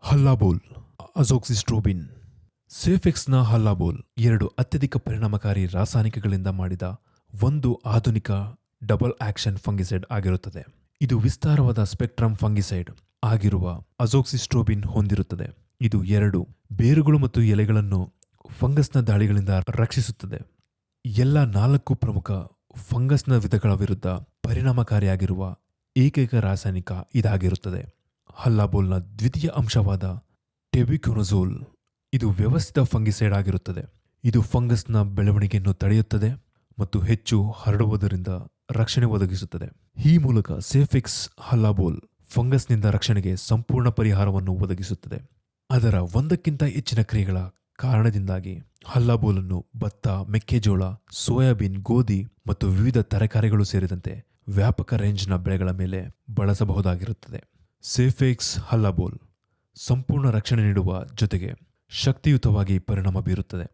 ಹಲ್ಲಾಬೋಲ್, ಅಜೋಕ್ಸಿಸ್ಟ್ರೋಬಿನ್. ಸೇಫೆಕ್ಸ್ನ ಹಲ್ಲಾಬೋಲ್ 2 ಅತ್ಯಧಿಕ ಪರಿಣಾಮಕಾರಿ ರಾಸಾಯನಿಕಗಳಿಂದ ಮಾಡಿದ ಒಂದು ಆಧುನಿಕ ಡಬಲ್ ಆಕ್ಷನ್ ಫಂಗಿಸೈಡ್ ಆಗಿರುತ್ತದೆ. ಇದು ವಿಸ್ತಾರವಾದ ಸ್ಪೆಕ್ಟ್ರಮ್ ಫಂಗಿಸೈಡ್ ಆಗಿರುವ ಅಜೋಕ್ಸಿಸ್ಟ್ರೋಬಿನ್ ಹೊಂದಿರುತ್ತದೆ. ಇದು 2 ಬೇರುಗಳು ಮತ್ತು ಎಲೆಗಳನ್ನು ಫಂಗಸ್ನ ದಾಳಿಗಳಿಂದ ರಕ್ಷಿಸುತ್ತದೆ. ಎಲ್ಲ 4 ಪ್ರಮುಖ ಫಂಗಸ್ನ ವಿಧಗಳ ವಿರುದ್ಧ ಪರಿಣಾಮಕಾರಿಯಾಗಿರುವ ಏಕೈಕ ರಾಸಾಯನಿಕ ಇದಾಗಿರುತ್ತದೆ. ಹಲ್ಲಾಬೋಲ್ನ ದ್ವಿತೀಯ ಅಂಶವಾದ ಟೆಬಿಕೊನಜೋಲ್ ಇದು ವ್ಯವಸ್ಥಿತ ಫಂಗಿಸೈಡ್ ಆಗಿರುತ್ತದೆ. ಇದು ಫಂಗಸ್ನ ಬೆಳವಣಿಗೆಯನ್ನು ತಡೆಯುತ್ತದೆ ಮತ್ತು ಹೆಚ್ಚು ಹರಡುವುದರಿಂದ ರಕ್ಷಣೆ ಒದಗಿಸುತ್ತದೆ. ಈ ಮೂಲಕ ಸೇಫೆಕ್ಸ್ ಹಲ್ಲಾಬೋಲ್ ಫಂಗಸ್ನಿಂದ ರಕ್ಷಣೆಗೆ ಸಂಪೂರ್ಣ ಪರಿಹಾರವನ್ನು ಒದಗಿಸುತ್ತದೆ. ಅದರ ಒಂದಕ್ಕಿಂತ ಹೆಚ್ಚಿನ ಕ್ರಿಯೆಗಳ ಕಾರಣದಿಂದಾಗಿ ಹಲ್ಲಾಬೋಲನ್ನು ಭತ್ತ, ಮೆಕ್ಕೆಜೋಳ, ಸೋಯಾಬೀನ್, ಗೋಧಿ ಮತ್ತು ವಿವಿಧ ತರಕಾರಿಗಳು ಸೇರಿದಂತೆ ವ್ಯಾಪಕ ರೇಂಜ್ನ ಬೆಳೆಗಳ ಮೇಲೆ ಬಳಸಬಹುದಾಗಿರುತ್ತದೆ. ಸೇಫೆಕ್ಸ್ ಹಲ್ಲಾಬೋಲ್ ಸಂಪೂರ್ಣ ರಕ್ಷಣೆ ನೀಡುವ ಜೊತೆಗೆ ಶಕ್ತಿಯುತವಾಗಿ ಪರಿಣಾಮ ಬೀರುತ್ತದೆ.